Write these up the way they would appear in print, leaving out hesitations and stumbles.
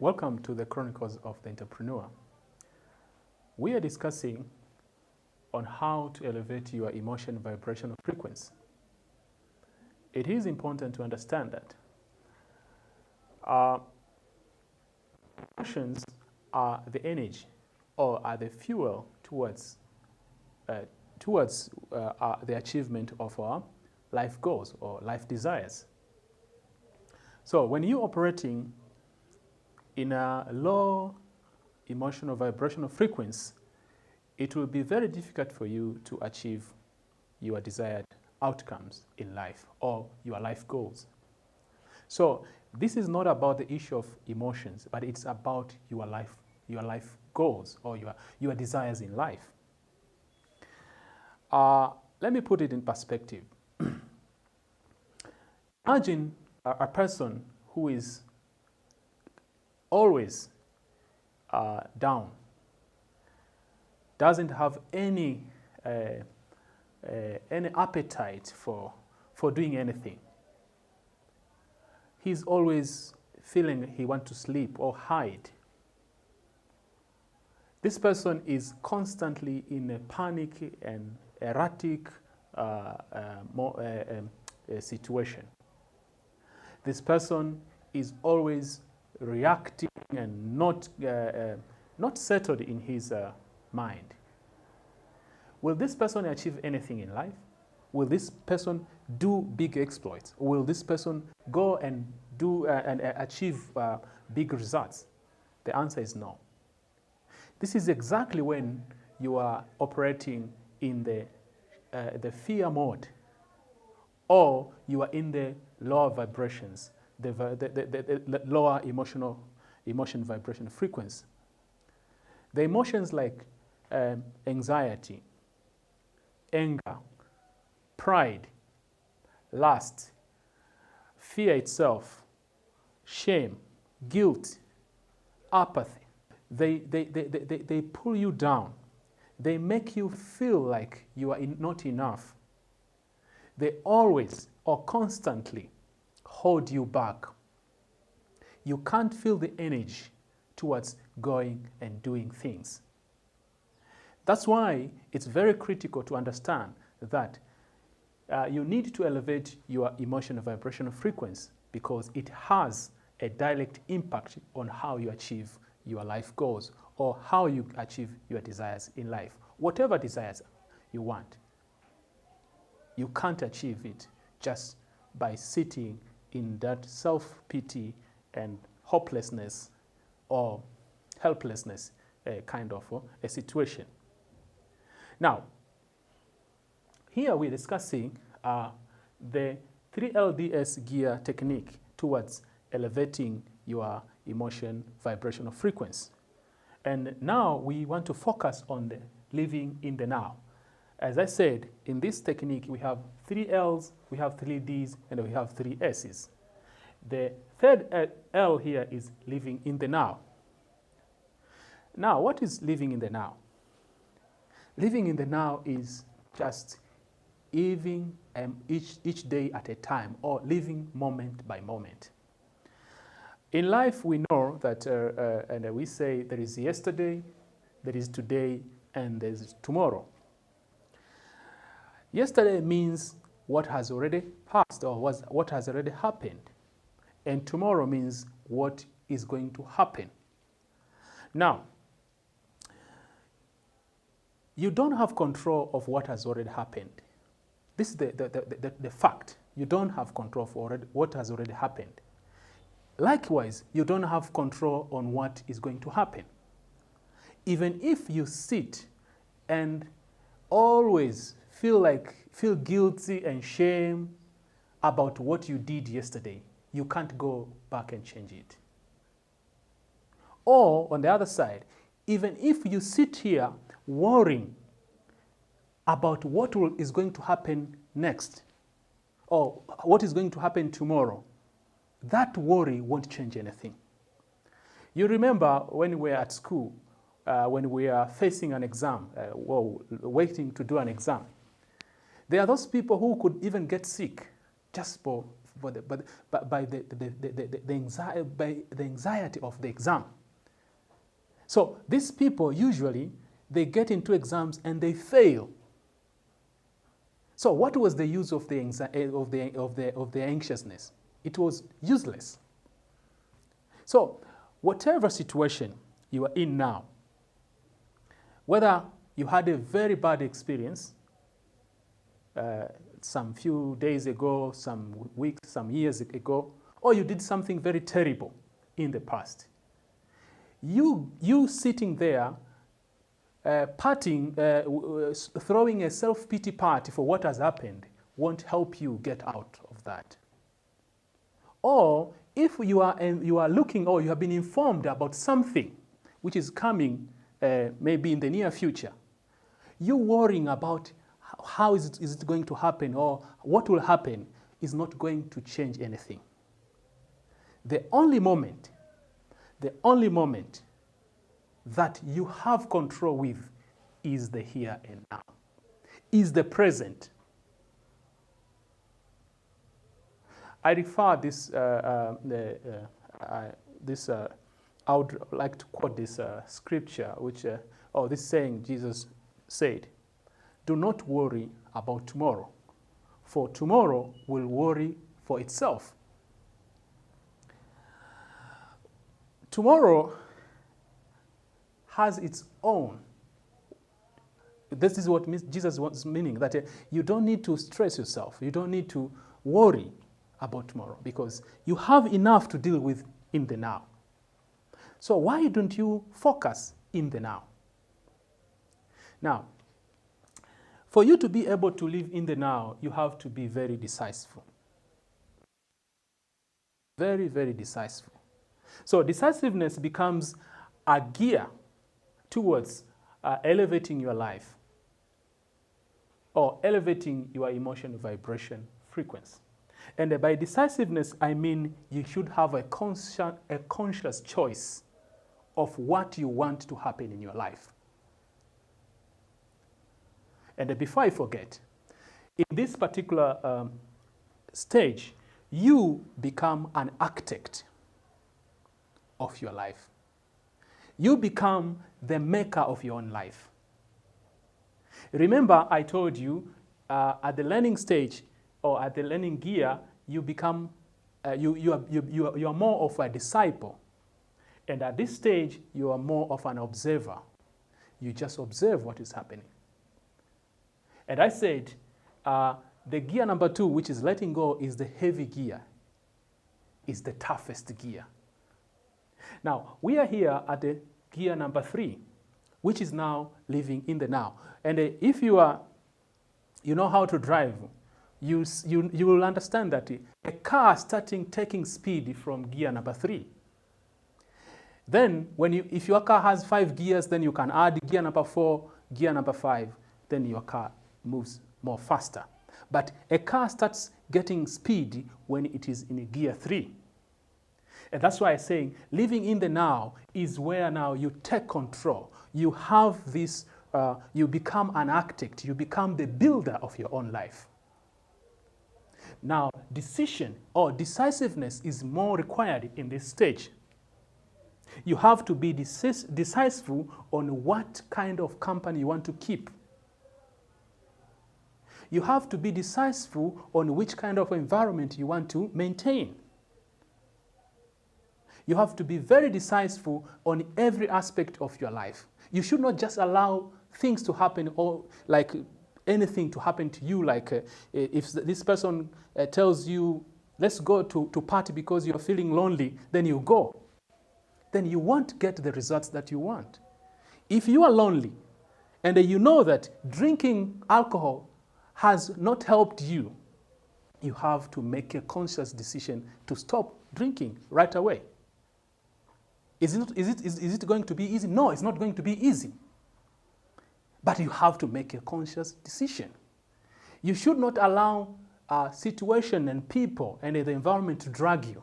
Welcome to the Chronicles of the Entrepreneur. We are discussing on how to elevate your emotion vibrational frequency. It is important to understand that emotions are the energy or are the fuel towards the achievement of our life goals or life desires. So when you're operating in a low emotional vibrational frequency, it will be very difficult for you to achieve your desired outcomes in life or your life goals. So this is not about the issue of emotions, but it's about your life goals or your desires in life. Let me put it in perspective. Imagine a person who is always down, doesn't have any appetite for doing anything. He's always feeling he wants to sleep or hide. This person is constantly in a panic and erratic situation. This person is always reacting and not settled in his mind. Will this person achieve anything in life? Will this person do big exploits? Will this person go and do and achieve big results? The answer is no. This is exactly when you are operating in the fear mode, or you are in the lower vibrations, the lower emotion vibration frequency. The emotions like anxiety, anger, pride, lust, fear itself, shame, guilt, apathy, they pull you down. They make you feel like you are not enough. They always or constantly hold you back. You can't feel the energy towards going and doing things. That's why it's very critical to understand that you need to elevate your emotional vibrational frequency, because it has a direct impact on how you achieve your life goals or how you achieve your desires in life. Whatever desires you want, you can't achieve it just by sitting in that self-pity and hopelessness or helplessness kind of a situation. Now, here we're discussing the 3LDS gear technique towards elevating your emotion vibrational frequency. And now we want to focus on the living in the now. As I said, in this technique, we have 3 L's, we have 3 D's, and we have 3 S's. The third L here is living in the now. Now, what is living in the now? Living in the now is just living each day at a time, or living moment by moment. In life, we know that, and we say there is yesterday, there is today, and there is tomorrow. Yesterday means what has already passed or what has already happened. And tomorrow means what is going to happen. Now, you don't have control of what has already happened. This is the fact. You don't have control of what has already happened. Likewise, you don't have control on what is going to happen. Even if you sit and always feel guilty and shame about what you did yesterday, you can't go back and change it. Or on the other side, even if you sit here worrying about what is going to happen next, or what is going to happen tomorrow, that worry won't change anything. You remember when we were at school, when we are facing an exam, waiting to do an exam. There are those people who could even get sick just by the anxiety of the exam. So these people usually, they get into exams and they fail. So what was the use of the anxiousness? It was useless. So whatever situation you are in now, whether you had a very bad experience some few days ago, some weeks, some years ago, or you did something very terrible in the past, you sitting there throwing a self-pity party for what has happened won't help you get out of that. Or if you are looking, or you have been informed about something which is coming maybe in the near future, you worrying about how is it going to happen or what will happen is not going to change anything. The only moment that you have control with is the here and now, is the present. I refer this, I would like to quote this scripture, or this saying Jesus said, "Do not worry about tomorrow, for tomorrow will worry for itself." Tomorrow has its own. This is what Jesus was meaning, that you don't need to stress yourself. You don't need to worry about tomorrow because you have enough to deal with in the now. So why don't you focus in the now? Now, for you to be able to live in the now, you have to be very decisive. Very, very decisive. So decisiveness becomes a gear towards elevating your life or elevating your emotional vibration frequency. And by decisiveness, I mean you should have a conscious choice of what you want to happen in your life. And before I forget, in this particular stage, you become an architect of your life. You become the maker of your own life. Remember, I told you at the learning stage or at the learning gear, you become you are more of a disciple, and at this stage, you are more of an observer. You just observe what is happening. And I said, the gear number 2, which is letting go, is the heavy gear, is the toughest gear. Now, we are here at the gear number 3, which is now living in the now. And if you know how to drive, you will understand that a car taking speed from gear number 3. Then, if your car has 5 gears, then you can add gear number 4, gear number 5, then your car moves more faster. But a car starts getting speed when it is in gear 3. And that's why I'm saying living in the now is where now you take control. You have this, you become an architect. You become the builder of your own life. Now, decision or decisiveness is more required in this stage. You have to be decisive on what kind of company you want to keep. You have to be decisive on which kind of environment you want to maintain. You have to be very decisive on every aspect of your life. You should not just allow things to happen, or like anything to happen to you. Like if this person tells you, let's go to party because you're feeling lonely, then you go. Then you won't get the results that you want. If you are lonely and you know that drinking alcohol has not helped you, you have to make a conscious decision to stop drinking right away. Is it going to be easy? No, it's not going to be easy. But you have to make a conscious decision. You should not allow a situation and people and the environment to drag you.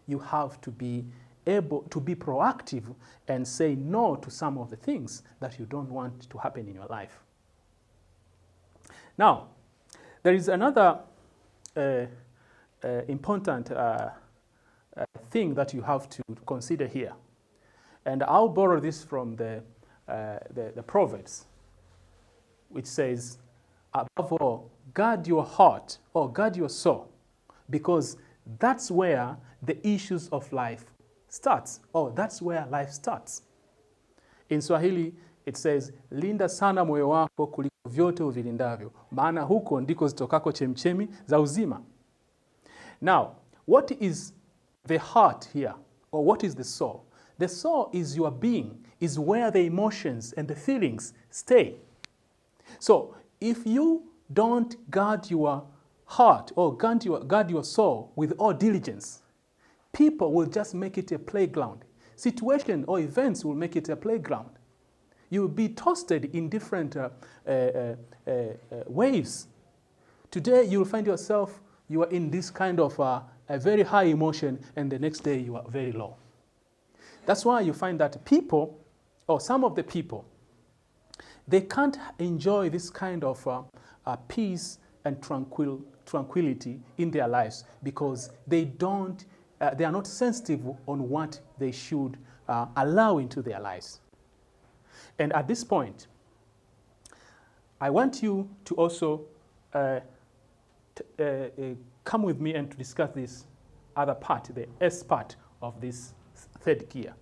You have to be able to be proactive and say no to some of the things that you don't want to happen in your life. Now, there is another important thing that you have to consider here. And I'll borrow this from the Proverbs, which says, above all, guard your heart or guard your soul, because that's where the issues of life starts, or that's where life starts. In Swahili, it says, linda sana moyo wako kuliko vyote uvilindavyo, maana huko ndiko zitokako chemchemi za uzima. Now, what is the heart here, or what is the soul? The soul is your being, is where the emotions and the feelings stay. So, if you don't guard your heart or guard your soul with all diligence, people will just make it a playground. Situation or events will make it a playground. You will be tossed in different waves. Today, you will find yourself, you are in this kind of a very high emotion, and the next day you are very low. That's why you find that people, or some of the people, they can't enjoy this kind of peace and tranquility in their lives, because they are not sensitive on what they should allow into their lives. And at this point, I want you to also come with me and to discuss this other part, the S part of this third gear,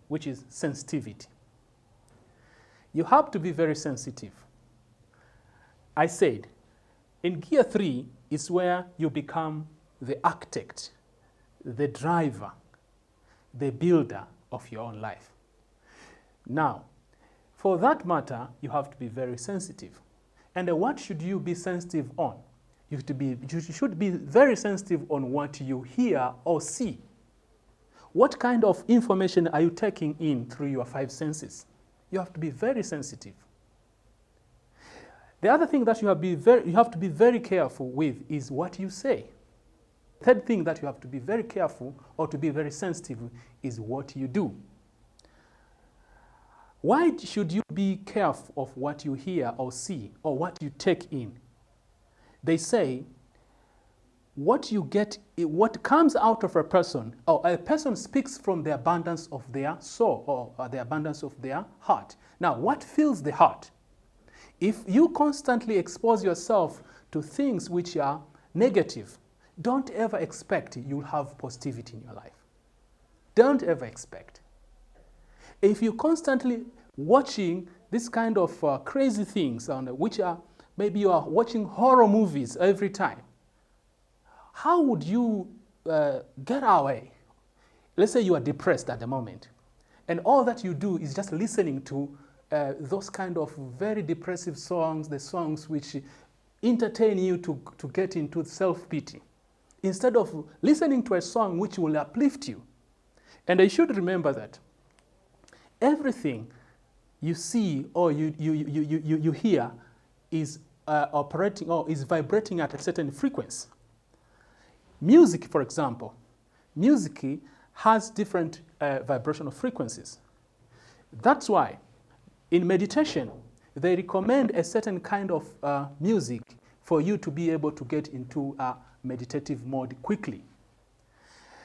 which is sensitivity. You have to be very sensitive. I said, in gear 3 is where you become the architect, the driver, the builder of your own life. Now, for that matter, you have to be very sensitive. And what should you be sensitive on? You should be very sensitive on what you hear or see. What kind of information are you taking in through your 5 senses? You have to be very sensitive. The other thing that you have to be very careful with is what you say. Third thing that you have to be very careful or to be very sensitive is what you do. Why should you be careful of what you hear or see or what you take in? They say, what comes out of a person, or a person speaks from the abundance of their soul or the abundance of their heart. Now, what fills the heart? If you constantly expose yourself to things which are negative, don't ever expect you'll have positivity in your life. Don't ever expect. If you're constantly watching this kind of crazy things, which are, maybe you are watching horror movies every time, how would you get away? Let's say you are depressed at the moment, and all that you do is just listening to those kind of very depressive songs, the songs which entertain you to get into self-pity, instead of listening to a song which will uplift you. And you should remember that everything you see or you hear is operating or is vibrating at a certain frequency. Music, for example, music has different vibrational frequencies. That's why in meditation, they recommend a certain kind of music for you to be able to get into a meditative mode quickly.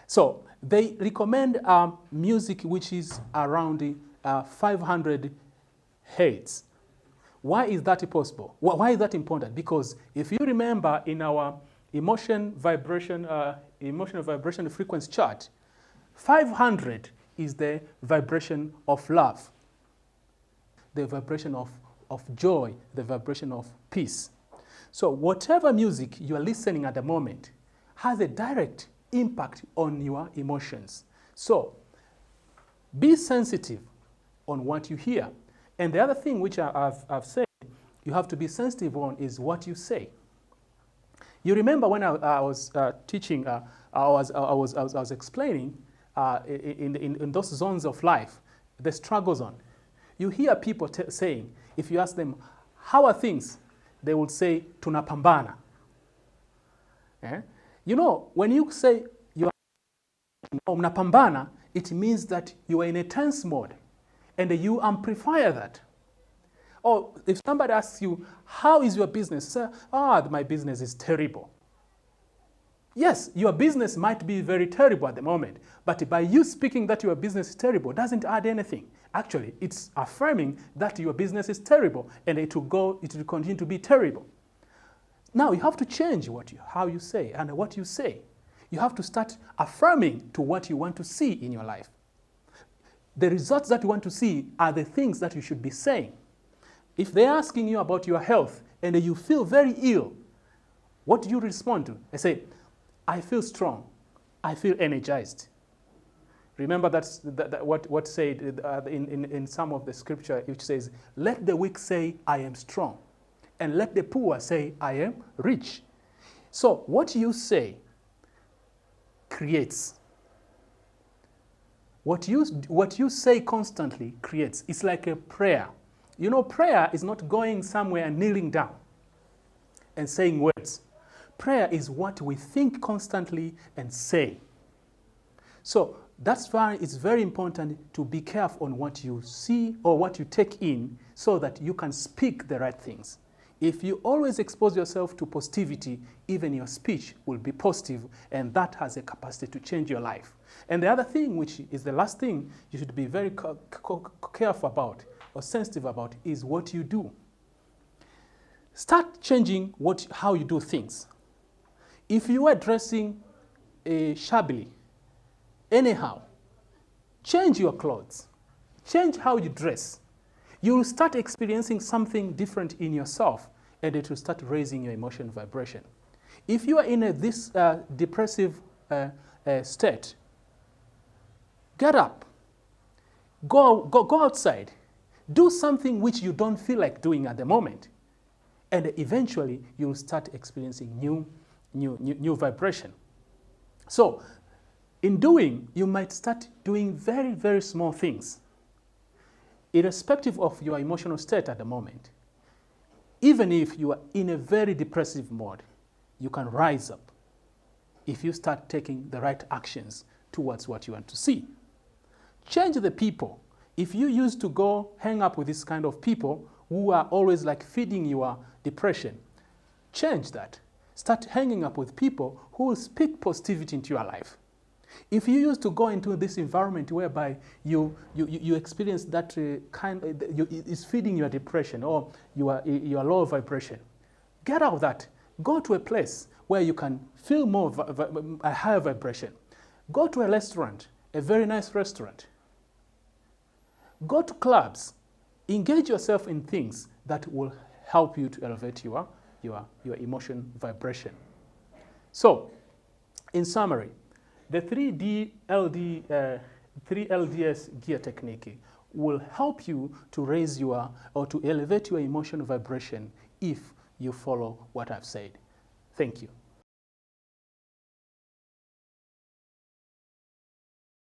So they recommend music which is around 500 hertz. Why is that possible? Why is that important? Because if you remember in our emotional vibration frequency chart, 500 is the vibration of love, the vibration of joy, the vibration of peace. So whatever music you are listening at the moment has a direct impact on your emotions. So be sensitive on what you hear. And the other thing which I've said you have to be sensitive on is what you say. You remember when I was teaching, I was explaining in those zones of life, the struggle zone. You hear people saying, if you ask them, how are things? They will say, tunapambana. Eh? You know, when you say you are mnapambana, it means that you are in a tense mode, and you amplify that. Or if somebody asks you, how is your business? Say, my business is terrible. Yes, your business might be very terrible at the moment, but by you speaking that your business is terrible doesn't add anything. Actually, it's affirming that your business is terrible and it will continue to be terrible. Now you have to change how you say and what you say. You have to start affirming to what you want to see in your life. The results that you want to see are the things that you should be saying. If they're asking you about your health and you feel very ill, what do you respond to? I say, I feel strong. I feel energized. Remember what said in some of the scripture, which says, let the weak say, I am strong. And let the poor say, I am rich. So what you say creates. What you say constantly creates. It's like a prayer. You know, prayer is not going somewhere and kneeling down and saying words. Prayer is what we think constantly and say. So that's why it's very important to be careful on what you see or what you take in so that you can speak the right things. If you always expose yourself to positivity, even your speech will be positive, and that has a capacity to change your life. And the other thing, which is the last thing you should be very careful about or sensitive about, is what you do. Start changing how you do things. If you are dressing shabbily, anyhow, change your clothes. Change how you dress. You will start experiencing something different in yourself, and it will start raising your emotion vibration. If you are in this depressive state, get up. Go outside. Do something which you don't feel like doing at the moment. And eventually, you'll start experiencing new vibration. So, in doing, you might start doing very, very small things, irrespective of your emotional state at the moment. Even if you are in a very depressive mode, you can rise up if you start taking the right actions towards what you want to see. Change the people. If you used to go hang up with this kind of people who are always like feeding your depression, change that. Start hanging up with people who will speak positivity into your life. If you used to go into this environment whereby you experience that is feeding your depression or your low vibration, get out of that. Go to a place where you can feel a higher vibration. Go to a restaurant, a very nice restaurant. Go to clubs. Engage yourself in things that will help you to elevate your emotion vibration. So, in summary, the 3LDS gear technique will help you to raise or to elevate your emotional vibration if you follow what I've said. Thank you.